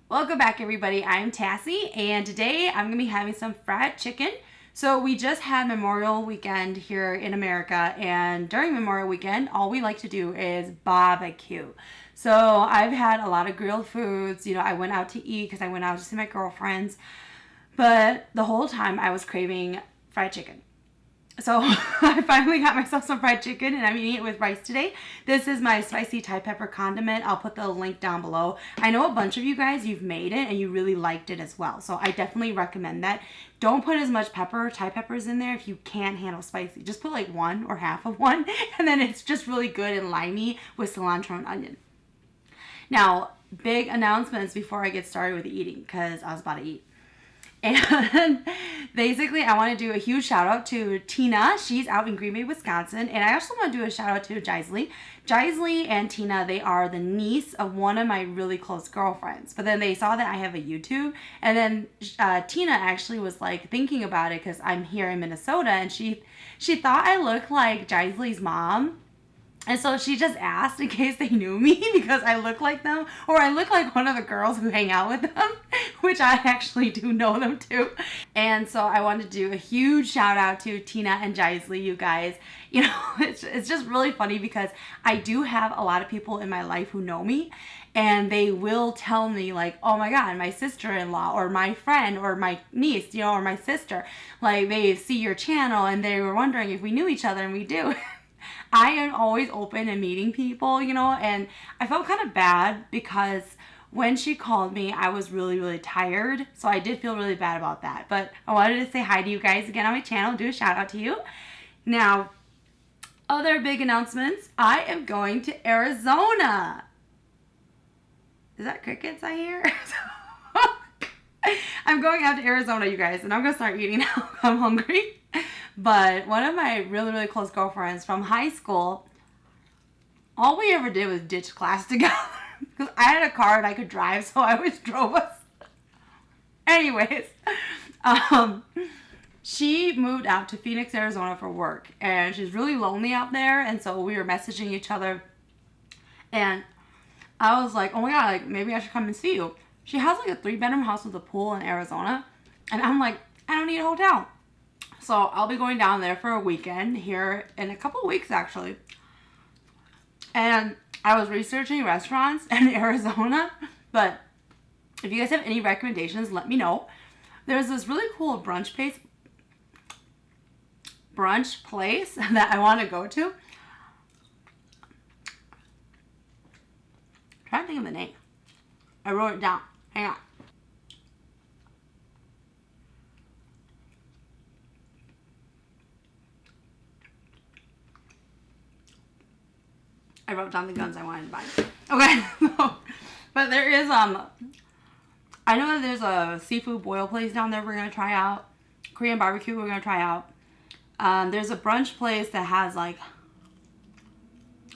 Welcome back, everybody. I'm Tassie, and today I'm going to be having some fried chicken. So we just had Memorial Weekend here in America, and during Memorial Weekend, all we like to do is barbecue. So I've had a lot of grilled foods. I went out to eat because I went out to see my girlfriends, but the whole time I was craving fried chicken. So I finally got myself some fried chicken and I'm eating it with rice today. This is my spicy Thai pepper condiment. I'll put the link down below. I know a bunch of you guys, you've made it and you really liked it as well. So I definitely recommend that. Don't put as much Thai peppers in there if you can't handle spicy. Just put like one or half of one and then it's just really good and limey with cilantro and onion. Now, big announcements before I get started with eating because I was about to eat. And basically, I want to do a huge shout out to Tina. She's out in Green Bay, Wisconsin. And I also want to do a shout out to Jaisley. Jaisley and Tina, they are the niece of one of my really close girlfriends. But then they saw that I have a YouTube. And then Tina actually was like thinking about it because I'm here in Minnesota. And she thought I looked like Jaisley's mom. And so she just asked in case they knew me because I look like them or I look like one of the girls who hang out with them, which I actually do know them too. And so I wanted to do a huge shout out to Tina and Jaisley, you guys. It's just really funny because I do have a lot of people in my life who know me and they will tell me like, oh my God, my sister-in-law or my friend or my niece, or my sister, like they see your channel and they were wondering if we knew each other and we do. I am always open and meeting people, and I felt kind of bad because when she called me, I was really, really tired. So I did feel really bad about that. But I wanted to say hi to you guys again on my channel, do a shout out to you. Now, other big announcements. I am going to Arizona. Is that crickets I hear? I'm going out to Arizona, you guys, and I'm going to start eating now. I'm hungry. But one of my really, really close girlfriends from high school, all we ever did was ditch class together. Because I had a car and I could drive, so I always drove us. Anyways, she moved out to Phoenix, Arizona for work. And she's really lonely out there. And so we were messaging each other. And I was like, oh my God, like maybe I should come and see you. She has like a 3-bedroom house with a pool in Arizona. And I'm like, I don't need a hotel. So I'll be going down there for a weekend here in a couple of weeks, actually. And I was researching restaurants in Arizona, but if you guys have any recommendations, let me know. There's this really cool brunch place that I want to go to. I'm trying to think of the name. I wrote it down. Hang on. I wrote down the guns I wanted to buy. Okay, but there is, I know that there's a seafood boil place down there we're going to try out. Korean barbecue we're going to try out. There's a brunch place that has, like,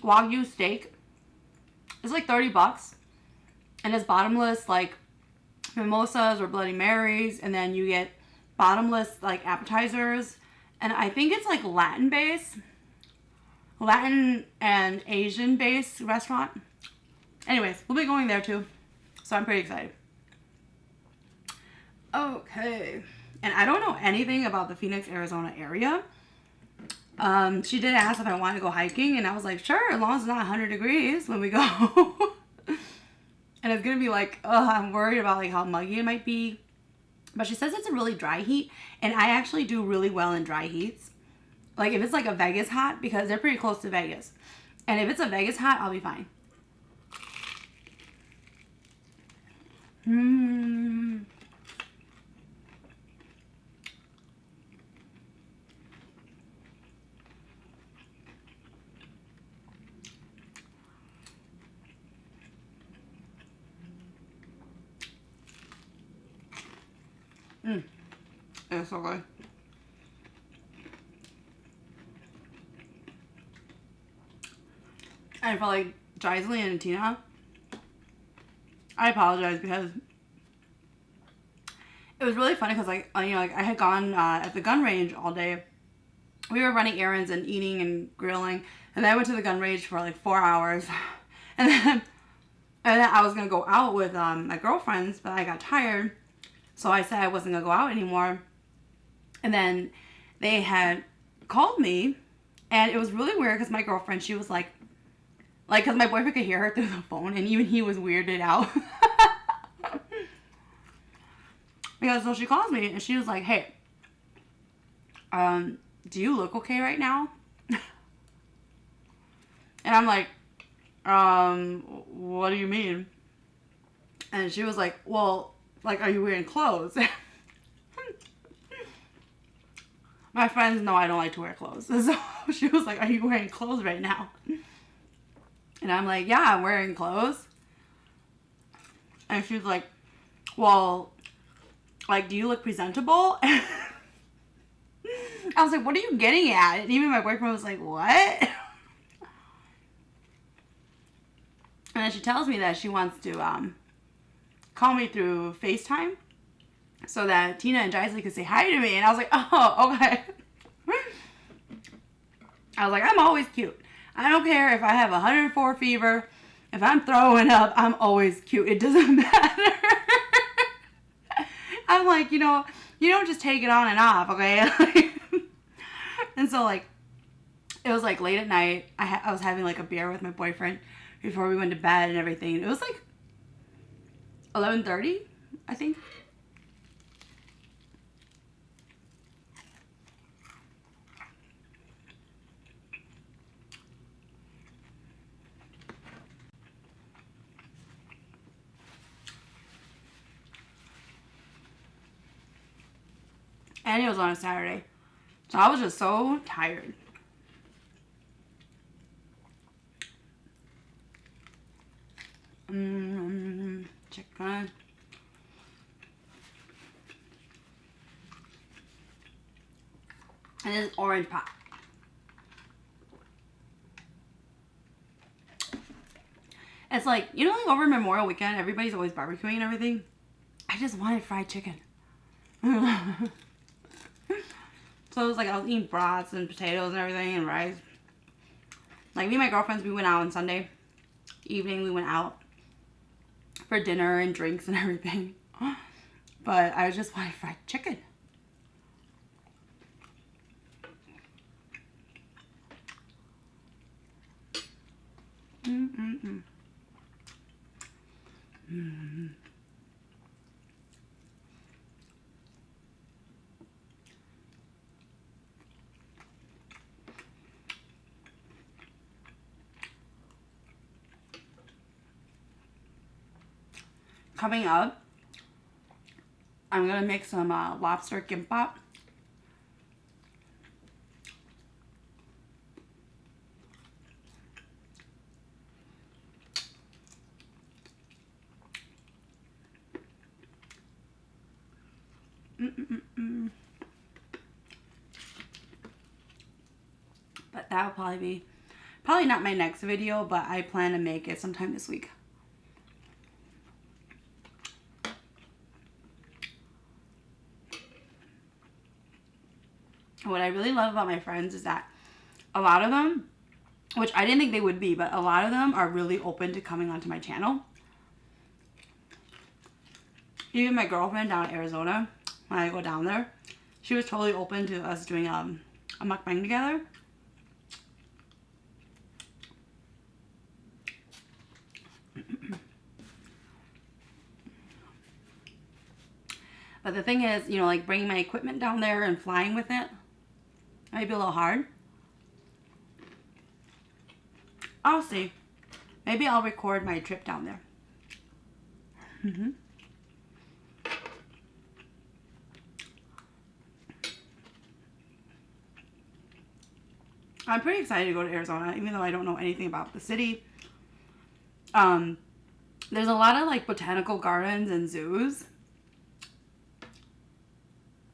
Wagyu steak. It's like $30. And it's bottomless, like, mimosas or Bloody Marys. And then you get bottomless, like, appetizers. And I think it's, like, Latin and Asian based restaurant. Anyways, we'll be going there too. So I'm pretty excited. Okay. And I don't know anything about the Phoenix, Arizona area. She did ask if I wanted to go hiking and I was like, sure, as long as it's not 100 degrees when we go. And it's going to be like, I'm worried about like how muggy it might be. But she says it's a really dry heat. And I actually do really well in dry heats. Like, if it's, like, a Vegas hot, because they're pretty close to Vegas. And if it's a Vegas hot, I'll be fine. It's so good. And for like Jaisley and Tina, I apologize because it was really funny because like I had gone at the gun range all day. We were running errands and eating and grilling, and then I went to the gun range for like 4 hours, and then And then I was going to go out with my girlfriends, but I got tired. So I said I wasn't going to go out anymore. And then they had called me. And it was really weird because my girlfriend, she was like, because my boyfriend could hear her through the phone. And even he was weirded out. Because so she calls me and she was like, hey, do you look okay right now? And I'm like, what do you mean? And she was like, well, like, are you wearing clothes? My friends know I don't like to wear clothes. So she was like, are you wearing clothes right now? And I'm like, yeah, I'm wearing clothes. And she was like, well, like, do you look presentable? I was like, what are you getting at? And even my boyfriend was like, what? And then she tells me that she wants to call me through FaceTime so that Tina and Jaisley could say hi to me. And I was like, oh, okay. I was like, I'm always cute. I don't care if I have 104 fever. If I'm throwing up, I'm always cute. It doesn't matter. I'm like, you don't just take it on and off, okay? And so, like, it was, like, late at night. I was having, like, a beer with my boyfriend before we went to bed and everything. It was, like, 11:30, I think. And it was on a Saturday. So I was just so tired. Chicken. And this orange pop. It's like, like over Memorial Weekend, everybody's always barbecuing and everything. I just wanted fried chicken. So it was like I was eating brats and potatoes and everything and rice. Like me and my girlfriends, we went out on Sunday evening. We went out for dinner and drinks and everything. But I just wanted fried chicken. Coming up, I'm gonna make some lobster kimbap. But that'll probably not my next video, but I plan to make it sometime this week. What I really love about my friends is that a lot of them, which I didn't think they would be, but a lot of them are really open to coming onto my channel. Even my girlfriend down in Arizona, when I go down there, she was totally open to us doing a mukbang together. But the thing is, like bringing my equipment down there and flying with it might be a little hard. I'll see. Maybe I'll record my trip down there. I'm pretty excited to go to Arizona, even though I don't know anything about the city. There's a lot of like botanical gardens and zoos.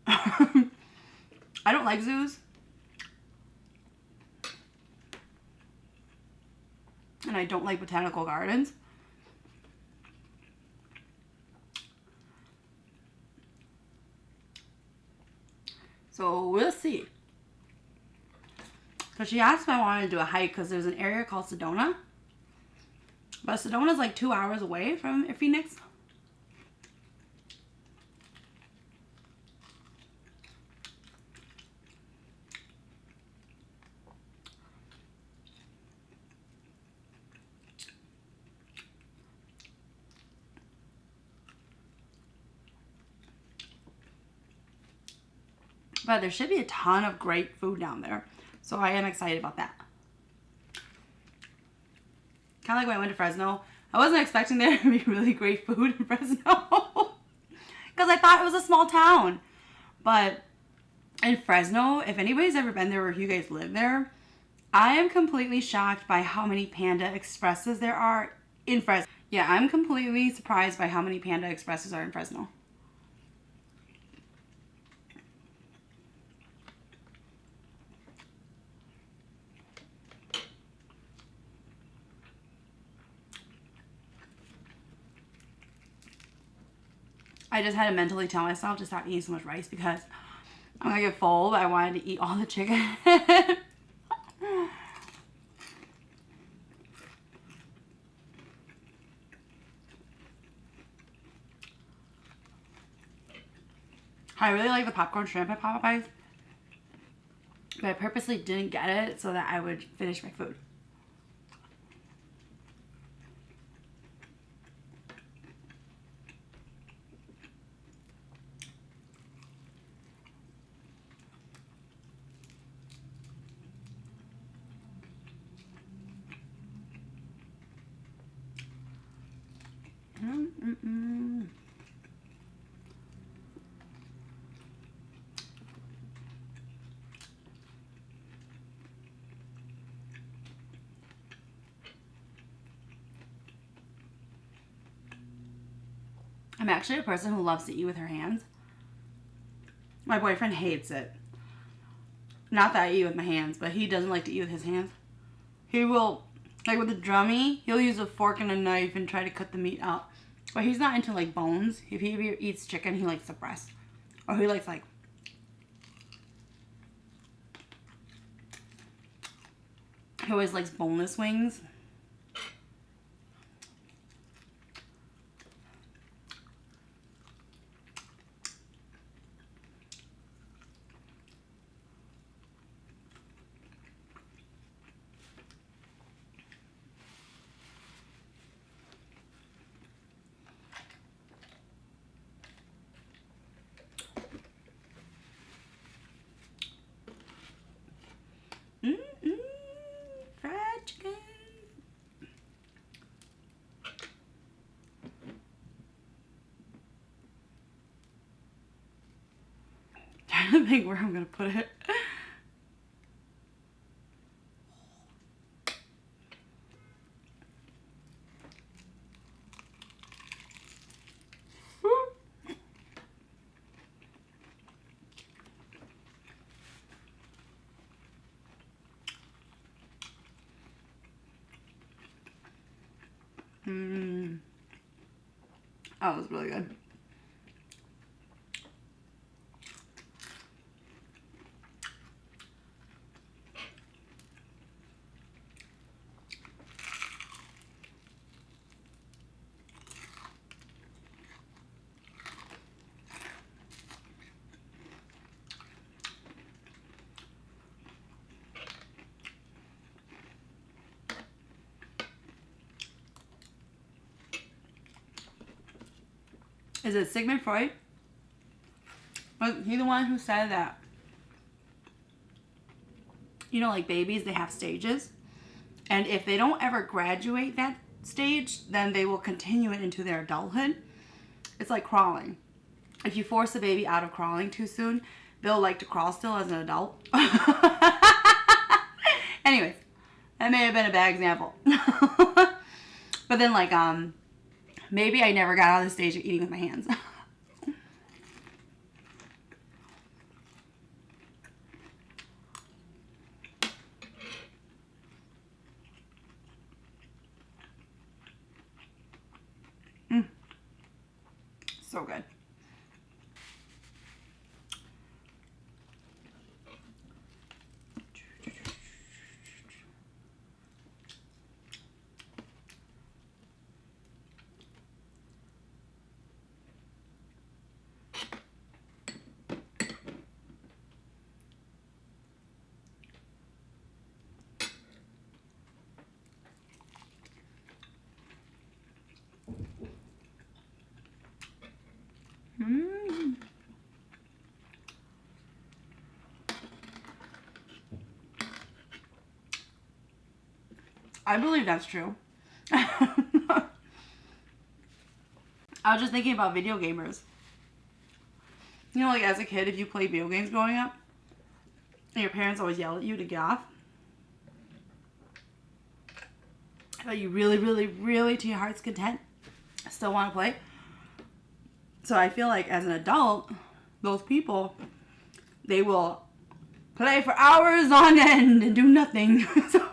I don't like zoos. And I don't like botanical gardens. So we'll see. So she asked if I wanted to do a hike because there's an area called Sedona But Sedona's like 2 hours away from Phoenix. But there should be a ton of great food down there. So I am excited about that. Kind of like when I went to Fresno. I wasn't expecting there to be really great food in Fresno. Because I thought it was a small town. But in Fresno, if anybody's ever been there or if you guys live there, I am completely shocked by how many Panda Expresses there are in Fresno. Yeah, I'm completely surprised by how many Panda Expresses are in Fresno. I just had to mentally tell myself to stop eating so much rice because I'm gonna get full, but I wanted to eat all the chicken. I really like the popcorn shrimp at Popeyes, but I purposely didn't get it so that I would finish my food. I'm actually a person who loves to eat with her hands. My boyfriend hates it. Not that I eat with my hands, but he doesn't like to eat with his hands. He will, like with the drummy, he'll use a fork and a knife and try to cut the meat out. But he's not into like bones. If he eats chicken, he likes the breast. Or he likes like... He always likes boneless wings. Fried chicken. Trying to think where I'm gonna put it. Oh, it was really good. Is it Sigmund Freud? Was he the one who said that, you know, like babies, they have stages? And if they don't ever graduate that stage, then they will continue it into their adulthood. It's like crawling. If you force a baby out of crawling too soon, they'll like to crawl still as an adult. Anyways, that may have been a bad example. But then like, maybe I never got out of the stage of eating with my hands. So good. Mm. I believe that's true. I was just thinking about video gamers. You know, like as a kid, if you played video games growing up, and your parents always yell at you to get off, but you really, really, really, to your heart's content, still want to play. So I feel like as an adult, those people, they will play for hours on end and do nothing. So,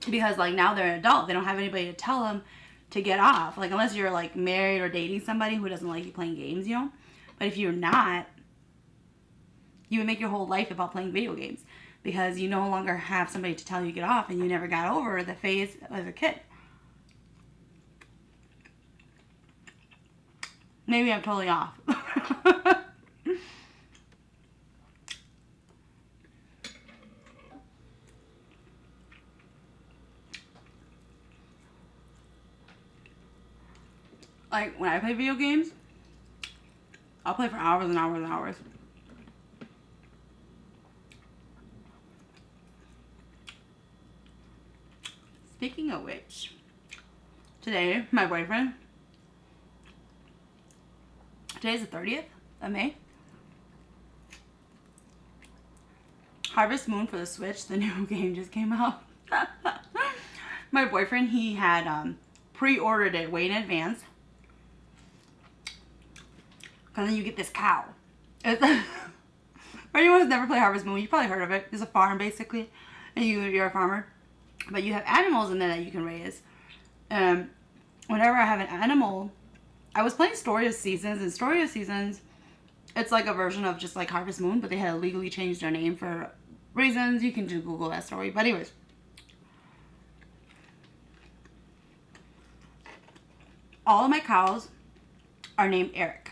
because like now they're an adult, they don't have anybody to tell them to get off. Like unless you're like married or dating somebody who doesn't like you playing games, you know. But if you're not, you would make your whole life about playing video games because you no longer have somebody to tell you to get off, and you never got over the phase as a kid. Maybe I'm totally off. Like when I play video games, I'll play for hours and hours and hours. Speaking of which, today, my boyfriend, today's the 30th of May. Harvest Moon for the Switch, the new game just came out. My boyfriend, he had pre-ordered it way in advance. Because then you get this cow. For anyone who's never played Harvest Moon, you probably heard of it. It's a farm, basically. And you're a farmer. But you have animals in there that you can raise. Whenever I have an animal, I was playing Story of Seasons. And Story of Seasons, it's like a version of just like Harvest Moon. But they had legally changed their name for reasons. You can just Google that story. But anyways. All of my cows are named Eric,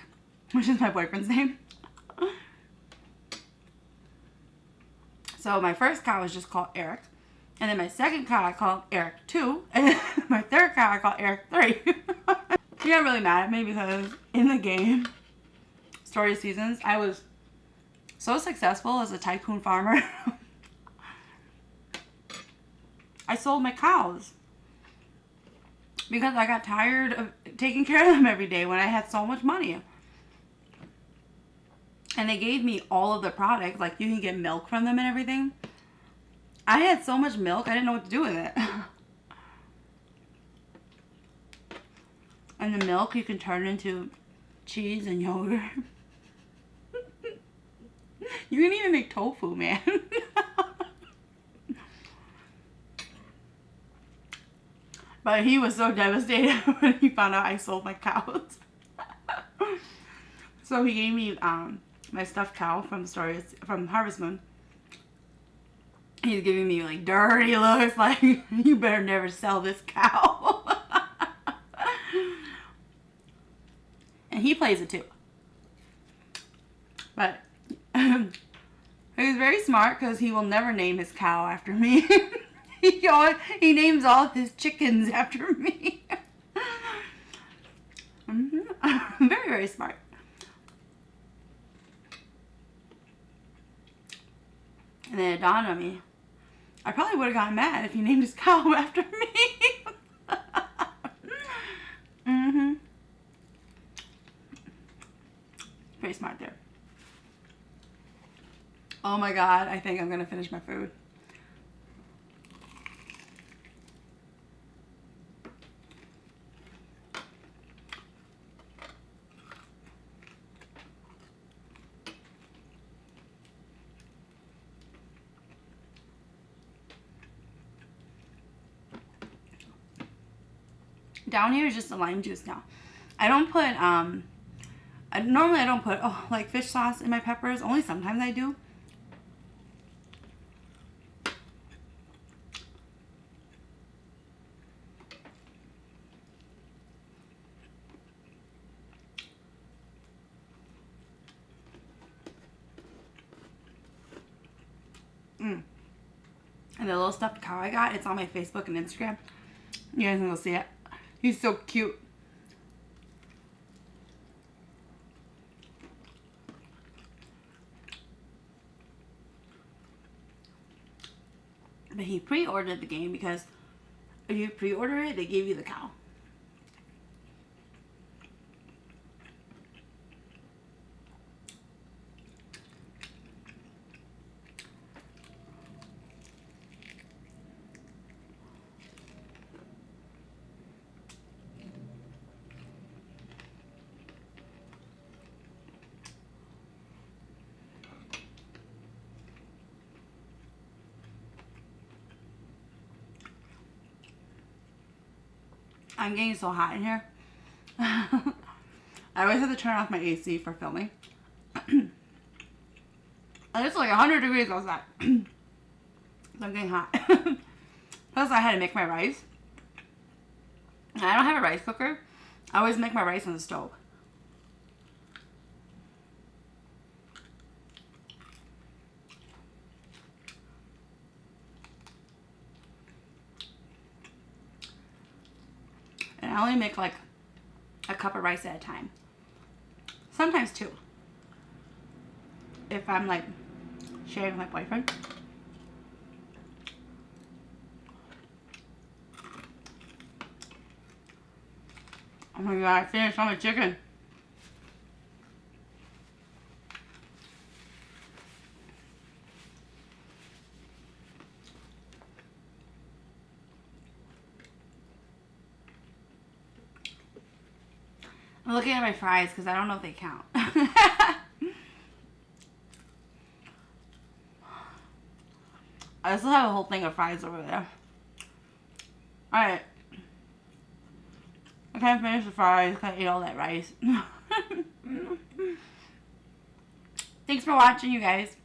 which is my boyfriend's name. So my first cow is just called Eric. And then my second cow I call Eric 2. And then my third cow I call Eric 3. He got really mad at me because in the game, Story of Seasons, I was so successful as a tycoon farmer. I sold my cows. Because I got tired of taking care of them every day when I had so much money. And they gave me all of the products. Like, you can get milk from them and everything. I had so much milk, I didn't know what to do with it. And the milk you can turn into cheese and yogurt. You can even make tofu, man. But he was so devastated when he found out I sold my cows. So he gave me my stuffed cow from Harvest Moon. He's giving me like dirty looks, like you better never sell this cow. And he plays it too. But he's very smart because he will never name his cow after me. He names all of his chickens after me. Very, very smart. And then it dawned on me, I probably would have gotten mad if he named his cow after me. Very smart there. Oh my god, I think I'm going to finish my food. Down here is just the lime juice now. I don't put, normally I don't put, like fish sauce in my peppers. Only sometimes I do. And the little stuffed cow I got, it's on my Facebook and Instagram. You guys can go see it. He's so cute. But he pre-ordered the game because if you pre-order it, they give you the cow. I'm getting so hot in here. I always have to turn off my AC for filming. And it's like 100 degrees outside. So I'm getting hot. Plus I had to make my rice. And I don't have a rice cooker. I always make my rice on the stove. And I only make like a cup of rice at a time. Sometimes two. If I'm like sharing with my boyfriend. Oh my god, I finished all my chicken. I'm looking at my fries because I don't know if they count. I still have a whole thing of fries over there. Alright. I can't finish the fries because I ate all that rice. Thanks for watching, you guys.